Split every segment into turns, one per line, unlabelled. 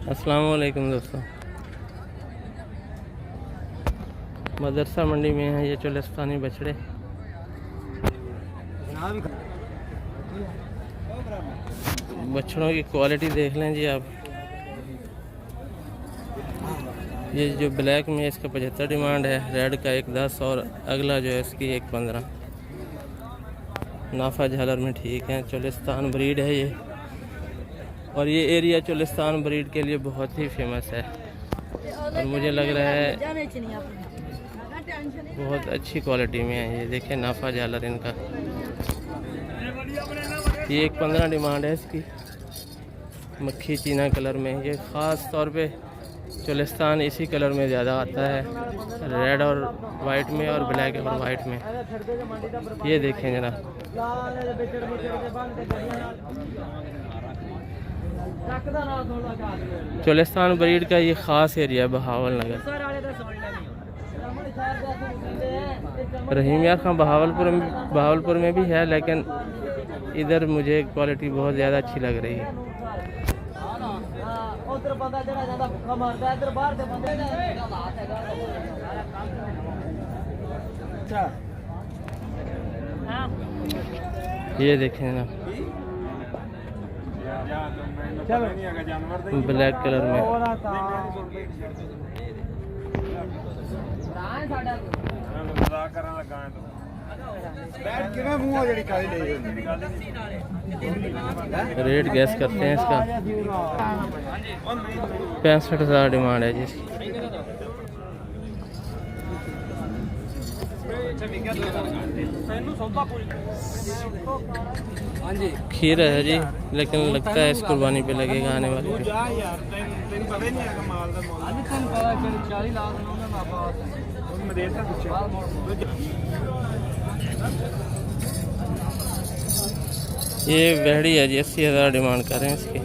अस्सलाम वालेकुम दोस्तों, मदरसा मंडी में है ये चोलिस्तानी बछड़े। बछड़ों की क्वालिटी देख लें जी आप। ये जो ब्लैक में इसका 75 डिमांड है, रेड का 110 और अगला जो है इसकी 115। नाफा झालर में ठीक है। चोलिस्तान ब्रीड है ये, और ये एरिया चोलिस्तान ब्रीड के लिए बहुत ही फेमस है और मुझे लग रहा है बहुत अच्छी क्वालिटी में है। ये देखिए नाफा झालर इनका, ये 115 डिमांड है इसकी। मक्खी चीना कलर में, ये ख़ास तौर पे चोलिस्तान इसी कलर में ज़्यादा आता है, रेड और वाइट में और ब्लैक और वाइट में। ये देखें जनाब, चोलिस्तान ब्रीड का ये ख़ास एरिया है बहावल नगर। रहीम यार खां बहावलपुर में भी है, लेकिन इधर मुझे क्वालिटी बहुत ज़्यादा अच्छी लग रही है। ये देखें ना, ब्लैक कलर में। रेट गैस करते हैं इसका। 65,000 डिमांड है जिसकी। खीरा है जी, लेकिन लगता है इस कुर्बानी पे लगेगा आने वाले पे। ये वेहड़ी है जी, 80,000 डिमांड कर रहे हैं इसकी।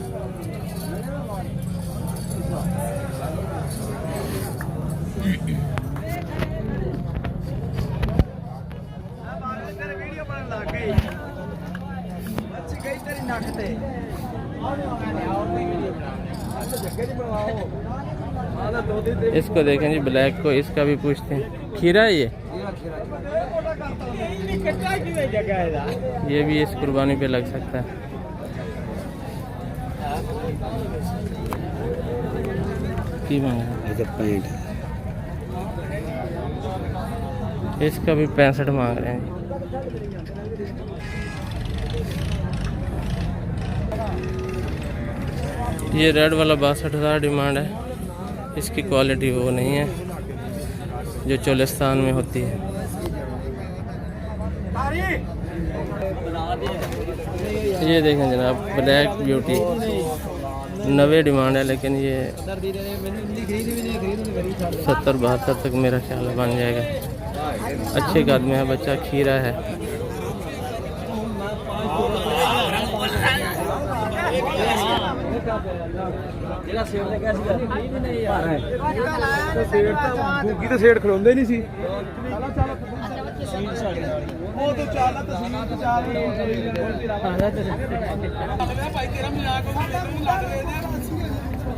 इसको देखें जी, ब्लैक को, इसका भी पूछते हैं। खीरा है ये भी इस कुर्बानी पे लग सकता है। की मांग, इसका भी 65 मांग रहे हैं। ये रेड वाला 62,000 डिमांड है। इसकी क्वालिटी वो नहीं है जो चोलिस्तान में होती है। ये देखें जनाब, ब्लैक ब्यूटी 90 डिमांड है, लेकिन ये 70-72 तक मेरा ख्याल बन जाएगा। अच्छे कद में है बच्चा, खीरा है।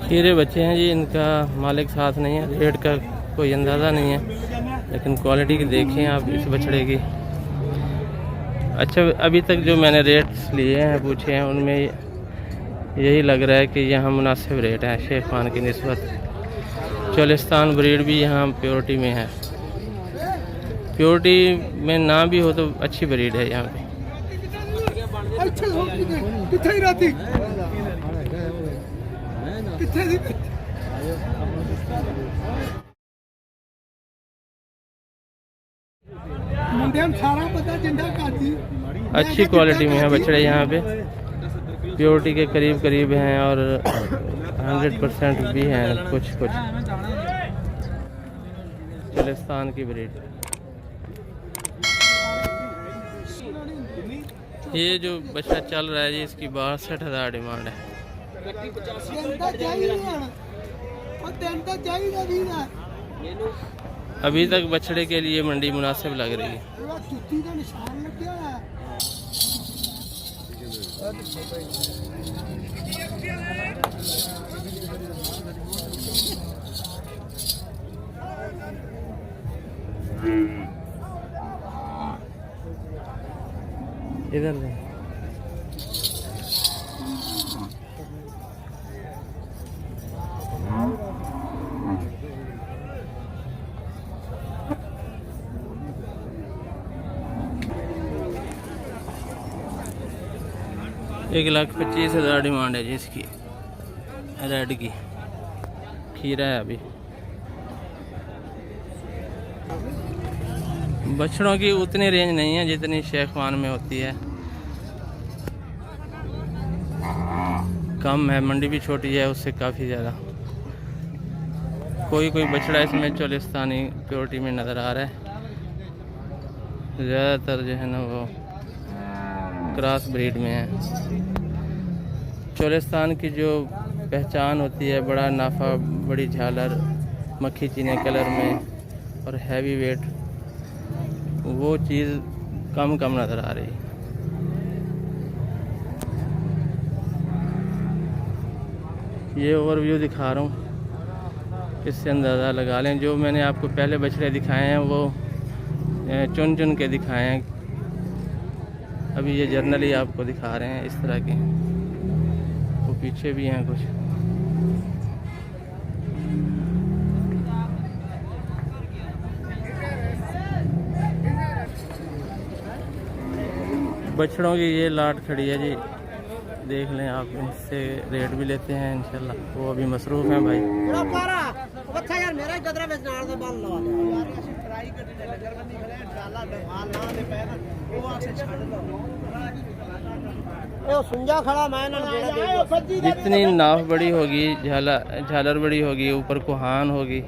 खीरे बच्चे हैं जी, इनका मालिक साथ नहीं है, रेट का कोई अंदाज़ा नहीं है, लेकिन क्वालिटी की देखें आप इस बछड़े की। अच्छा, अभी तक जो मैंने रेट्स लिए हैं, पूछे हैं, उनमें यही लग रहा है कि यहाँ मुनासिब रेट है शेख खान की निस्बत। चोलिस्तान ब्रीड भी यहाँ प्योरिटी में है। प्योरिटी में ना भी हो तो अच्छी ब्रीड है यहाँ पे। अच्छी क्वालिटी में है बछड़े यहाँ पे, प्योरिटी के करीब हैं और 100% भी हैं कुछ। चोलिस्तान की ब्रीड। ये जो बच्चा चल रहा है जी, इसकी 62,000 डिमांड है। अभी तक बछड़े के लिए मंडी मुनासिब लग रही है। इधर से। एक 1,25,000 डिमांड है जी इसकी, रेड की। खीरा है अभी। बछड़ों की उतनी रेंज नहीं है जितनी शेखवान में होती है, कम है। मंडी भी छोटी है, उससे काफ़ी ज़्यादा। कोई कोई बछड़ा इसमें चोलिस्तानी प्योरिटी में नज़र आ रहा है। ज़्यादातर जो है ना वो क्रॉस ब्रीड में है। चोलिस्तान की जो पहचान होती है, बड़ा नाफा, बड़ी झालर, मक्खी चीने कलर में और हैवी वेट, वो चीज़ कम कम नज़र आ रही है। ये ओवरव्यू दिखा रहा हूँ, इससे अंदाज़ा लगा लें। जो मैंने आपको पहले बछड़े दिखाए हैं वो चुन चुन के दिखाए हैं, अभी ये जर्नली आपको दिखा रहे हैं इस तरह के। वो पीछे भी हैं कुछ। बछड़ों की ये लाट खड़ी है जी, देख लें आप। इससे रेट भी लेते हैं इंशाल्लाह। वो अभी मसरूफ़ हैं भाई। जितनी नाफ बड़ी होगी, झालर बड़ी होगी, ऊपर कुहान होगी,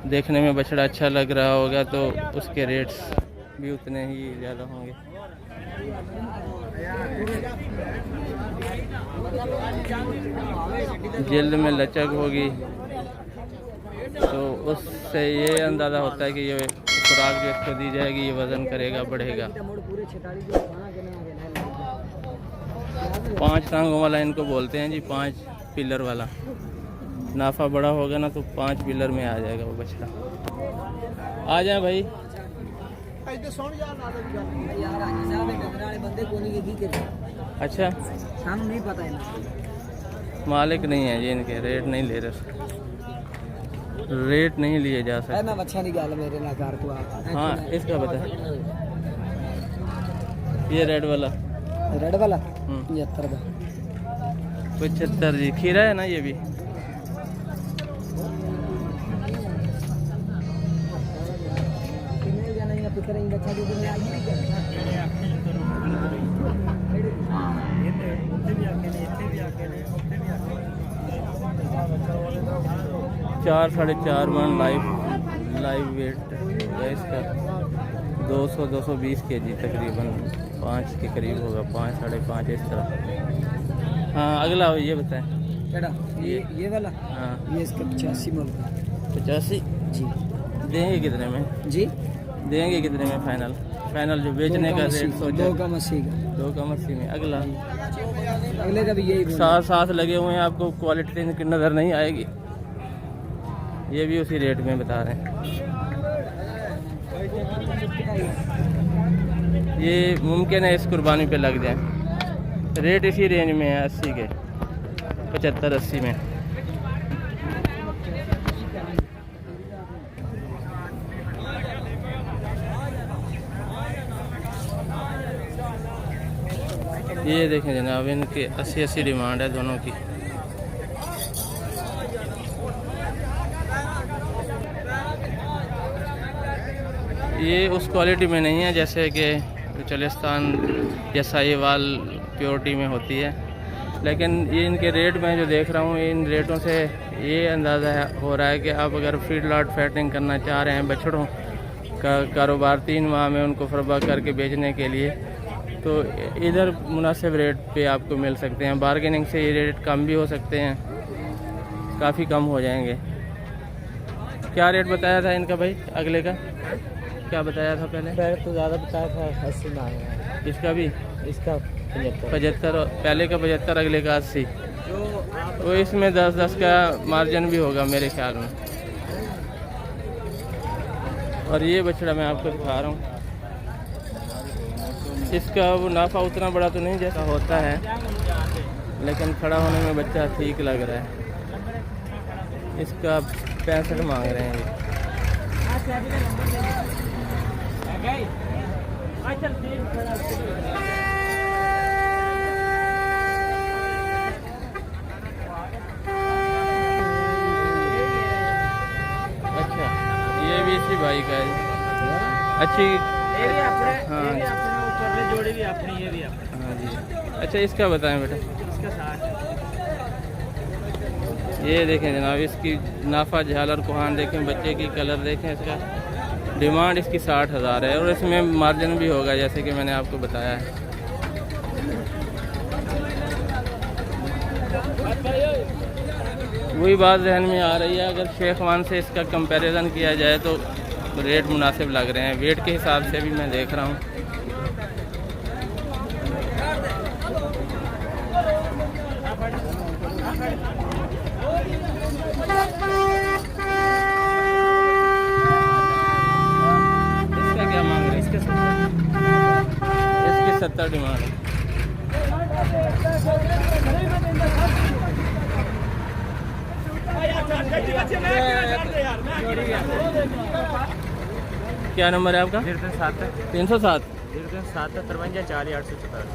देखने में बछड़ा अच्छा लग रहा होगा, तो उसके रेट्स भी उतने ही ज़्यादा होंगे। जिल्द में लचक होगी तो उससे ये अंदाज़ा होता है कि ये खुराक जो इसको दी जाएगी ये वज़न करेगा, बढ़ेगा। 5 टांगों वाला इनको बोलते हैं जी, 5 पिलर वाला। नाफा बड़ा होगा ना तो 5 पिलर में आ जाएगा वो बछड़ा। आ जाए भाई। अच्छा, नहीं पता है, मालिक नहीं है जी इनके, रेट नहीं ले रहे, रेट नहीं लिए जा सकते। अच्छा निकाल मेरे नाकार को आप। हाँ, इसका बता। ये रेड वाला 75 जी। खीरा है ना ये भी। चार 4.5 मन लाइव वेट है इसका। 200-220 kg तकरीबन, 5 के करीब होगा, 5 5.5 इस तरह। हाँ, अगला ये बताएं। ये वाला। हाँ, ये इसका 85 मन का। 85 जी। देंगे कितने में जी? देंगे कितने में फाइनल जो बेचने का रेट सोचा? 2,80 में। अगले का भी यही साथ लगे हुए हैं, आपको क्वालिटी की नज़र नहीं आएगी। ये भी उसी रेट में बता रहे हैं। ये मुमकिन है इस कुर्बानी पे लग जाए। रेट इसी रेंज में है, 80 के, 75-80 में। ये देखें जनाब, इनके 80 डिमांड है दोनों की। ये उस क्वालिटी में नहीं है जैसे कि चलिस्तान या साहिवाल प्योरिटी में होती है, लेकिन ये इनके रेट में जो देख रहा हूँ, इन रेटों से ये अंदाज़ा हो रहा है कि आप अगर फीड लॉट फैटिंग करना चाह रहे हैं बछड़ों का कारोबार 3 माह में उनको फरबा करके बेचने के लिए, तो इधर मुनासिब रेट पे आपको मिल सकते हैं। बार्गेनिंग से ये रेट कम भी हो सकते हैं, काफ़ी कम हो जाएंगे। क्या रेट बताया था इनका भाई? अगले का क्या बताया था पहले? तो ज़्यादा बताया था, 80 में। इसका भी? इसका 75। पहले का 75, अगले का 80। तो इसमें 10-10 का मार्जिन भी होगा मेरे ख्याल में। और ये बछड़ा मैं आपको दिखा रहा हूँ, इसका वो नाफा उतना बड़ा तो नहीं जैसा होता है, लेकिन खड़ा होने में बच्चा ठीक लग रहा है। इसका 65 मांग रहे हैं ये। अच्छा, ये भी इसी भाई का है। अच्छी, हाँ
जोड़ी भी अपनी, ये भी अपनी।
हाँ जी। अच्छा, इसका बताएं बेटा।
इसका 60 है।
ये देखें जनाब, इसकी नाफा झालर कोहान देखें, बच्चे की कलर देखें। इसका डिमांड इसकी 60,000 है और इसमें मार्जिन भी होगा जैसे कि मैंने आपको बताया है। वही बात जहन में आ रही है, अगर शेखवान से इसका कंपैरिजन किया जाए तो रेट मुनासिब लग रहे हैं। वेट के हिसाब से भी मैं देख रहा हूँ। इसका क्या मांग रहे हैं? इसकी 70 डिमांड है। क्या नंबर है आपका?
307 है।
307
307 है। 53 40 844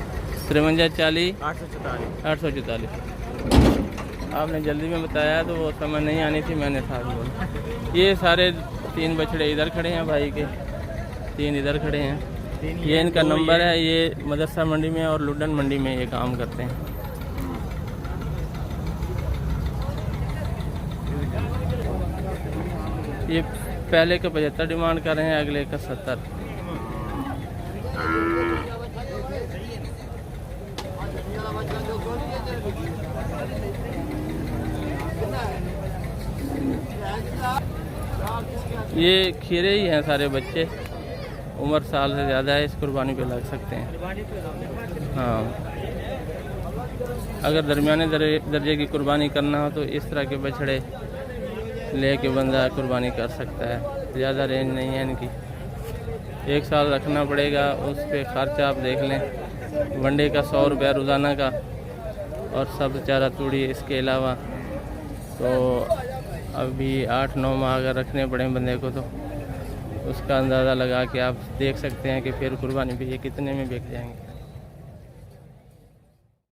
53 40
844
844। आपने जल्दी में बताया तो वो समझ नहीं आनी थी, मैंने साथ बोला। ये सारे 3 बछड़े इधर खड़े हैं भाई के, 3 इधर खड़े हैं। ये इनका नंबर है। ये मदरसा मंडी में और लुडन मंडी में ये काम करते हैं। ये पहले का 75 डिमांड कर रहे हैं, अगले का 70। ये खीरे ही हैं सारे बच्चे, उम्र साल से ज़्यादा है, इस कुर्बानी पे लग सकते हैं। हाँ, अगर दरमियाने दर्जे की कुर्बानी करना हो तो इस तरह के बछड़े ले के बंदा कुर्बानी कर सकता है। ज़्यादा रेंज नहीं है इनकी, 1 साल रखना पड़ेगा। उस पर खर्चा आप देख लें, वनडे का 100 रुपया रोज़ाना का, और सब चारा तूड़ी इसके अलावा। तो अभी 8-9 माह अगर रखने पड़े बंदे को तो उसका अंदाज़ा लगा के आप देख सकते हैं कि फिर कुर्बानी पे ये कितने में बिक जाएंगे।